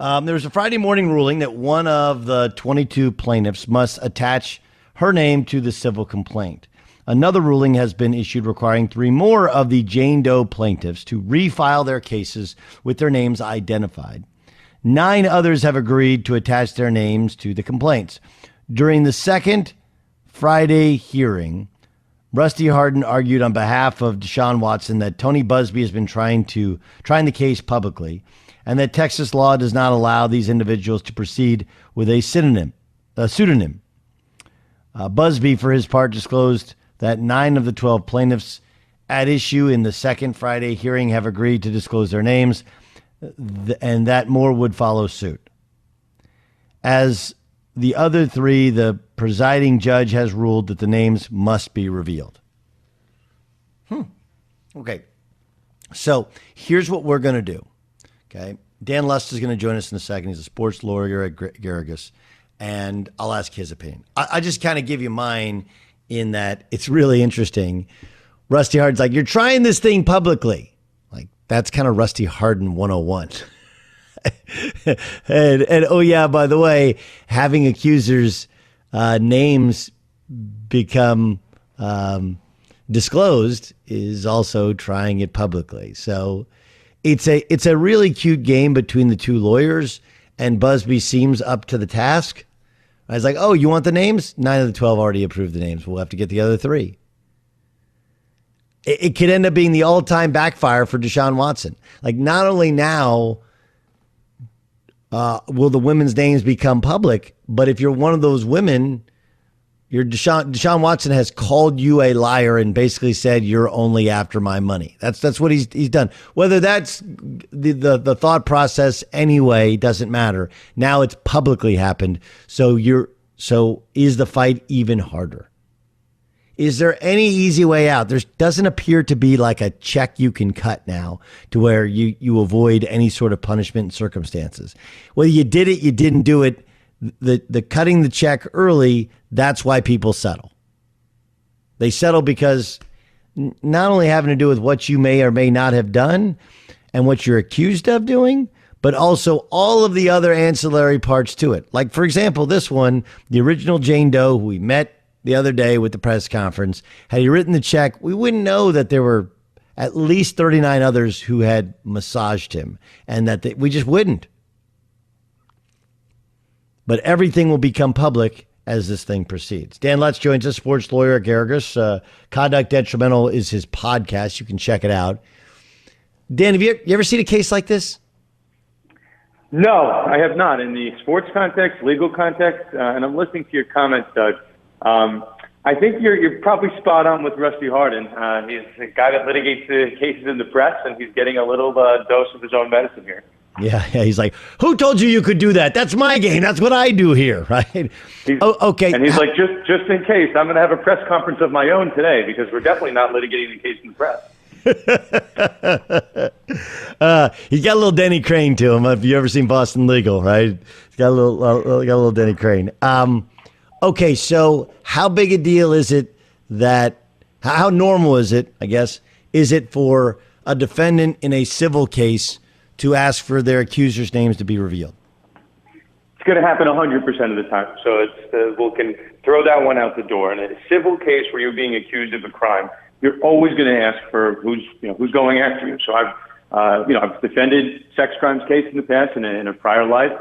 There was a Friday morning ruling that one of the 22 plaintiffs must attach her name to the civil complaint. Another ruling has been issued requiring 3 more of the Jane Doe plaintiffs to refile their cases with their names identified. 9 others have agreed to attach their names to the complaints. During the second Friday hearing, Rusty Hardin argued on behalf of Deshaun Watson that Tony Buzbee has been trying the case publicly, and that Texas law does not allow these individuals to proceed with a pseudonym. Buzbee, for his part, disclosed that 9 of the 12 plaintiffs at issue in the second Friday hearing have agreed to disclose their names, and that more would follow suit. As the other 3, the presiding judge has ruled that the names must be revealed. Okay. So here's what we're going to do. Okay. Dan Lust is going to join us in a second. He's a sports lawyer at Garrigus, and I'll ask his opinion. I just kind of give you mine in that it's really interesting. Rusty Hardin's like, you're trying this thing publicly. Like, that's kind of Rusty Hardin 101. and oh yeah, by the way, having accusers' names become disclosed is also trying it publicly. So it's a really cute game between the 2 lawyers, and Buzbee seems up to the task. I was like, oh, you want the names? 9 of the 12 already approved the names. We'll have to get the other 3. It could end up being the all-time backfire for Deshaun Watson. Like, not only now will the women's names become public, but if you're one of those women, Deshaun Watson has called you a liar and basically said you're only after my money. That's what he's done. Whether that's the thought process anyway doesn't matter. Now it's publicly happened. So is the fight even harder? Is there any easy way out? There doesn't appear to be like a check you can cut now to where you avoid any sort of punishment in circumstances. Whether you did it, you didn't do it, the cutting the check early, that's why people settle. They settle because not only having to do with what you may or may not have done and what you're accused of doing, but also all of the other ancillary parts to it. Like, for example, this one, the original Jane Doe, who we met the other day with the press conference, had he written the check, we wouldn't know that there were at least 39 others who had massaged him, and that we just wouldn't. But everything will become public as this thing proceeds. Dan Lutz joins us, sports lawyer at Garrigus. Conduct Detrimental is his podcast. You can check it out. Dan, have you ever seen a case like this? No, I have not. In the sports context, legal context, and I'm listening to your comments, Doug. I think you're probably spot on with Rusty Hardin. He's a guy that litigates the cases in the press, and he's getting a little dose of his own medicine here. Yeah, he's like, who told you could do that? That's my game. That's what I do here, right? Okay. And he's like, just in case, I'm going to have a press conference of my own today because we're definitely not litigating the case in the press. He's got a little Denny Crane to him. Have you ever seen Boston Legal, right? He's got a little Denny Crane. Okay, so how big a deal is it how normal is it, I guess, is it for a defendant in a civil case to ask for their accusers' names to be revealed? It's going to happen 100% of the time. So we can throw that one out the door. In a civil case where you're being accused of a crime, you're always going to ask for who's going after you. So I've defended sex crimes case in the past in a prior life.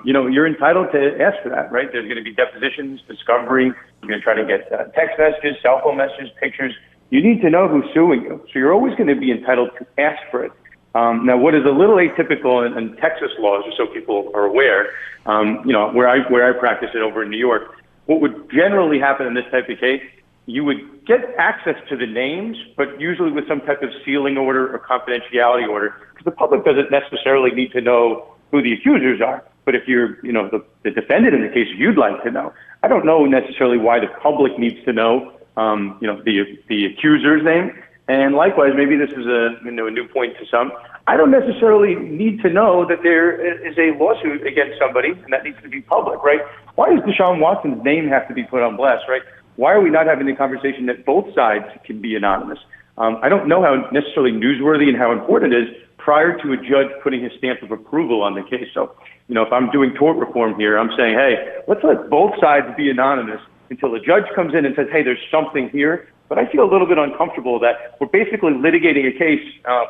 You're entitled to ask for that, right? There's going to be depositions, discovery. You're going to try to get text messages, cell phone messages, pictures. You need to know who's suing you. So you're always going to be entitled to ask for it. Now, what is a little atypical in Texas laws, just so people are aware, where I practice it over in New York, what would generally happen in this type of case, you would get access to the names, but usually with some type of sealing order or confidentiality order, because the public doesn't necessarily need to know who the accusers are. But if you're, the defendant in the case, you'd like to know. I don't know necessarily why the public needs to know, the accuser's name. And likewise, maybe this is a new point to some. I don't necessarily need to know that there is a lawsuit against somebody, and that needs to be public, right? Why does Deshaun Watson's name have to be put on blast, right? Why are we not having the conversation that both sides can be anonymous? I don't know how necessarily newsworthy and how important it is prior to a judge putting his stamp of approval on the case. So, if I'm doing tort reform here, I'm saying, hey, let's let both sides be anonymous until the judge comes in and says, hey, there's something here. But I feel a little bit uncomfortable that we're basically litigating a case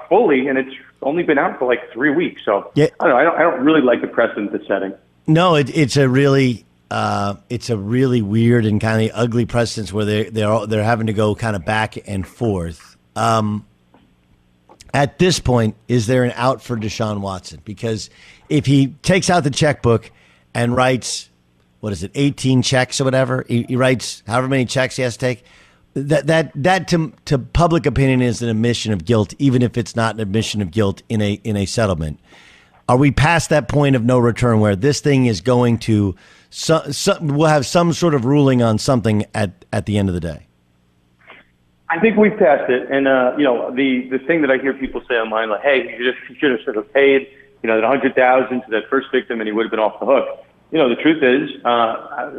fully, and it's only been out for like 3 weeks. So yeah. I don't know. I don't really like the precedent it's setting. No, it's a really weird and kind of ugly precedent where they're having to go kind of back and forth. At this point, is there an out for Deshaun Watson? Because if he takes out the checkbook and writes, 18 checks or whatever, he writes however many checks he has to take, that to public opinion is an admission of guilt, even if it's not an admission of guilt in a settlement. Are we past that point of no return where this thing is going to we'll have some sort of ruling on something at the end of the day? I think we've passed it. And, the thing that I hear people say online, like, hey, you should have sort of paid, that $100,000 to that first victim and he would have been off the hook. The truth is,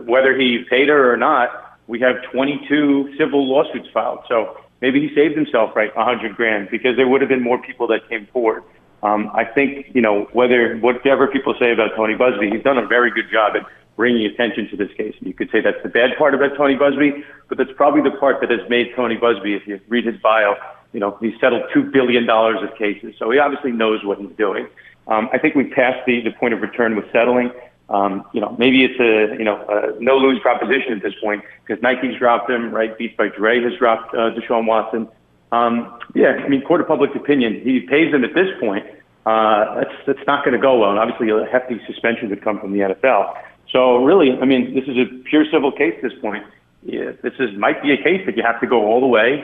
whether he paid her or not, we have 22 civil lawsuits filed. So maybe he saved himself, right, $100,000 because there would have been more people that came forward. I think, whatever people say about Tony Buzbee, he's done a very good job at bringing attention to this case. And you could say that's the bad part about Tony Buzbee, but that's probably the part that has made Tony Buzbee, if you read his bio, he's settled $2 billion of cases. So he obviously knows what he's doing. I think we passed the point of return with settling. Maybe it's a no-lose proposition at this point because Nike's dropped him, right? Beats by Dre has dropped Deshaun Watson. Court of public opinion, he pays them at this point. That's not going to go well. And obviously a hefty suspension would come from the NFL. So really, this is a pure civil case at this point. Yeah, might be a case that you have to go all the way.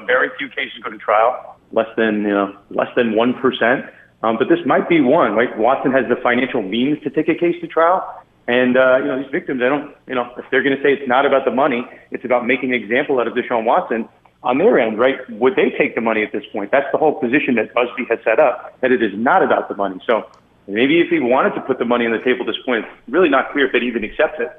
Very few cases go to trial, less than 1%. But this might be one, right? Watson has the financial means to take a case to trial. And, these victims, if they're going to say it's not about the money, it's about making an example out of Deshaun Watson on their end, right? Would they take the money at this point? That's the whole position that Buzbee has set up, that it is not about the money. So maybe if he wanted to put the money on the table at this point, it's really not clear if they'd even accept it.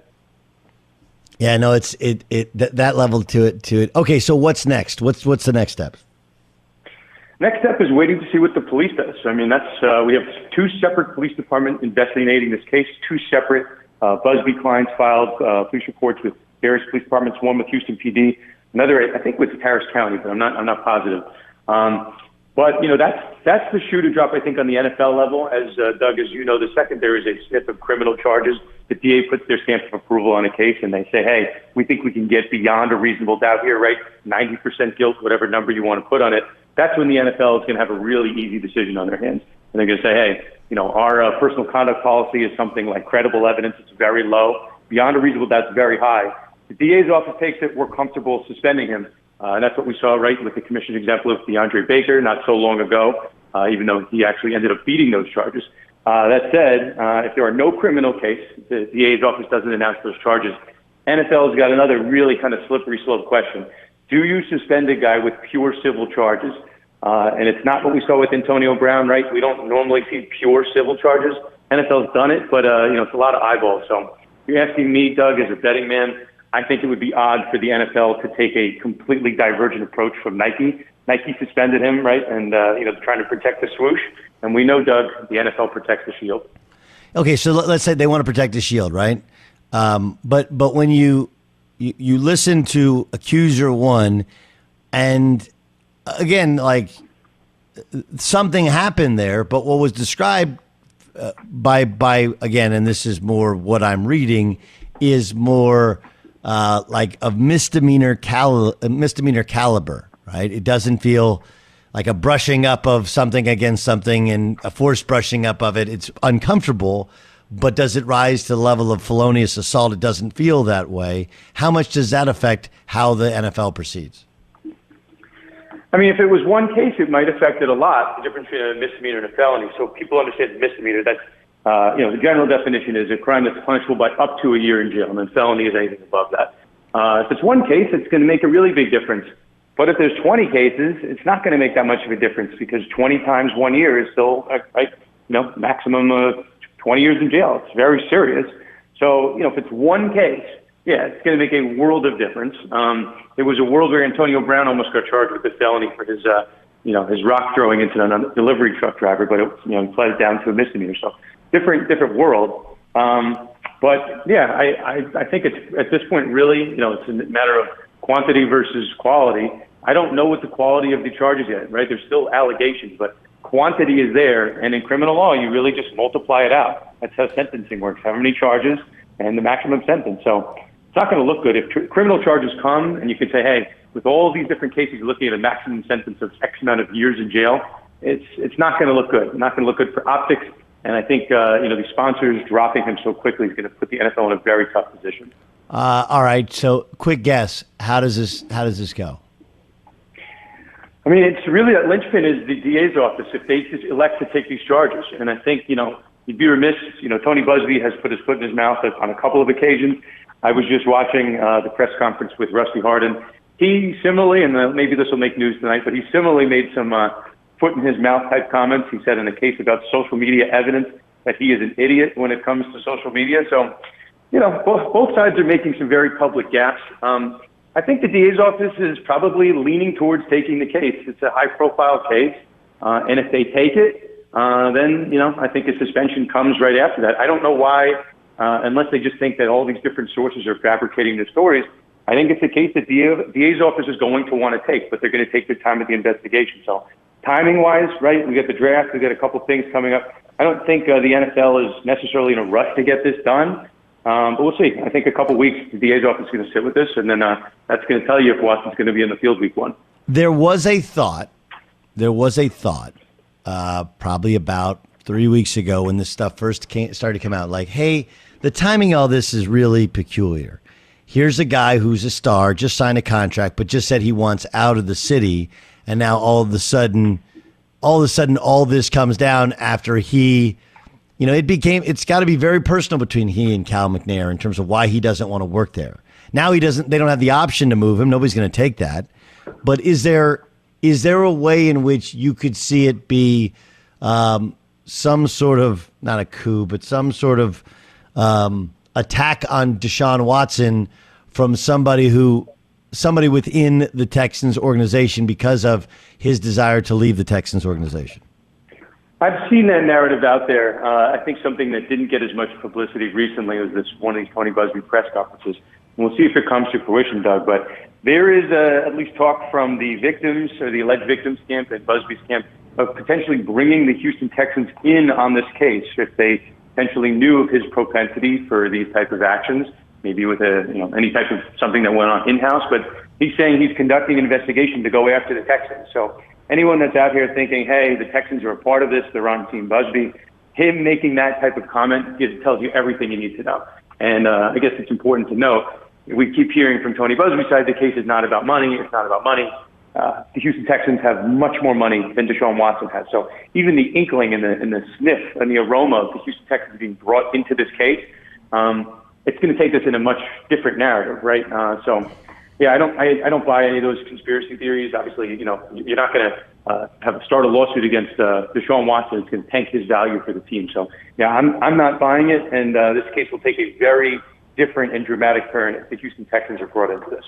Yeah, no, it's that level to it. Okay, so what's next? What's the next step? Next step is waiting to see what the police does. We have two separate police departments investigating this case, two separate Buzbee clients filed police reports with various police departments, one with Houston PD, another, I think, with Harris County, but I'm not positive. But that's the shoe to drop, I think, on the NFL level. As Doug, as you know, the second there is a sniff of criminal charges, the DA puts their stamp of approval on a case and they say, hey, we think we can get beyond a reasonable doubt here, right? 90% guilt, whatever number you want to put on it. That's when the NFL is going to have a really easy decision on their hands. And they're going to say, hey, our personal conduct policy is something like credible evidence. It's very low. Beyond a reasonable doubt, it's very high. The DA's office takes it. We're comfortable suspending him. And that's what we saw, right, with the commission's example of DeAndre Baker not so long ago, even though he actually ended up beating those charges. That said, if there are no criminal case, the DA's office doesn't announce those charges. NFL's got another really kind of slippery slope question. Do you suspend a guy with pure civil charges? And it's not what we saw with Antonio Brown, right? We don't normally see pure civil charges. NFL's done it, but it's a lot of eyeballs. So if you're asking me, Doug, as a betting man, I think it would be odd for the NFL to take a completely divergent approach from Nike. Nike suspended him, right? And, trying to protect the swoosh. And we know, Doug, the NFL protects the shield. Okay, so let's say they want to protect the shield, right? But when you listen to accuser one, and again, like something happened there, but what was described by again, and this is more what I'm reading, is more like of misdemeanor caliber, right? It doesn't feel like a brushing up of something against something and a forced brushing up of it. It's uncomfortable, but does it rise to the level of felonious assault? It doesn't feel that way. How much does that affect how the NFL proceeds? If it was one case, it might affect it a lot, the difference between a misdemeanor and a felony. So people understand misdemeanor. That's, the general definition is a crime that's punishable by up to a year in jail, and then felony is anything above that. If it's one case, it's going to make a really big difference. But if there's 20 cases, it's not going to make that much of a difference because 20 times 1 year is still, maximum of 20 years in jail. It's very serious. So, if it's one case, yeah, it's going to make a world of difference. There was a world where Antonio Brown almost got charged with a felony for his his rock throwing incident on a delivery truck driver, but he pled down to a misdemeanor. So different world. But yeah, I think it's at this point really, it's a matter of quantity versus quality. I don't know what the quality of the charges yet, right? There's still allegations, but quantity is there. And in criminal law, you really just multiply it out. That's how sentencing works. How many charges and the maximum sentence. So it's not going to look good if criminal charges come and you can say, hey, with all these different cases, you're looking at a maximum sentence of X amount of years in jail. It's not going to look good. Not going to look good for optics. And I think, the sponsors dropping him so quickly is going to put the NFL in a very tough position. All right. So quick guess. How does this go? I mean, it's really that linchpin is the DA's office if they just elect to take these charges. And I think, you'd be remiss. Tony Busby has put his foot in his mouth on a couple of occasions. I was just watching the press conference with Rusty Hardin. He similarly, and maybe this will make news tonight, but he similarly made some foot in his mouth type comments. He said in a case about social media evidence that he is an idiot when it comes to social media. So, both sides are making some very public gaps. I think the DA's office is probably leaning towards taking the case. It's a high-profile case, and if they take it, then I think a suspension comes right after that. I don't know why, unless they just think that all these different sources are fabricating the stories. I think it's a case that the DA's office is going to want to take, but they're going to take their time with the investigation. So timing-wise, right, we got the draft, we got a couple things coming up. I don't think the NFL is necessarily in a rush to get this done, but we'll see. I think a couple weeks, the DA's office is going to sit with this, and then that's going to tell you if Watson's going to be in the field week 1. There was a thought, probably about 3 weeks ago when this stuff first started to come out, like, hey, the timing of all this is really peculiar. Here's a guy who's a star, just signed a contract, but just said he wants out of the city. And now all of a sudden, all this comes down after he, it's got to be very personal between he and Cal McNair in terms of why he doesn't want to work there. Now they don't have the option to move him. Nobody's going to take that. But is there a way in which you could see it be some sort of, not a coup, but some sort of attack on Deshaun Watson from somebody within the Texans organization because of his desire to leave the Texans organization? I've seen that narrative out there. I think something that didn't get as much publicity recently was one of these Tony Busby press conferences. And we'll see if it comes to fruition, Doug. But there is at least talk from the victims or the alleged victims camp and Busby's camp of potentially bringing the Houston Texans in on this case if they potentially knew of his propensity for these type of actions, maybe with any type of something that went on in-house. But he's saying he's conducting an investigation to go after the Texans. So anyone that's out here thinking, hey, the Texans are a part of this, they're on Team Busby, him making that type of comment tells you everything you need to know. And I guess it's important to note, we keep hearing from Tony Busby's side, the case is not about money. It's not about money. The Houston Texans have much more money than Deshaun Watson has. So even the inkling and the sniff and the aroma of the Houston Texans being brought into this case, it's going to take us in a much different narrative, right? So, yeah, I don't buy any of those conspiracy theories. Obviously, you're not going to start a lawsuit against Deshaun Watson. It's going to tank his value for the team. So, yeah, I'm not buying it, and this case will take a very different and dramatic turn if the Houston Texans are brought into this.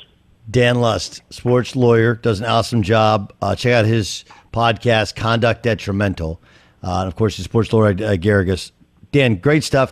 Dan Lust, sports lawyer, does an awesome job. Check out his podcast, Conduct Detrimental. And, of course, his sports lawyer, Garrigus. Dan, great stuff.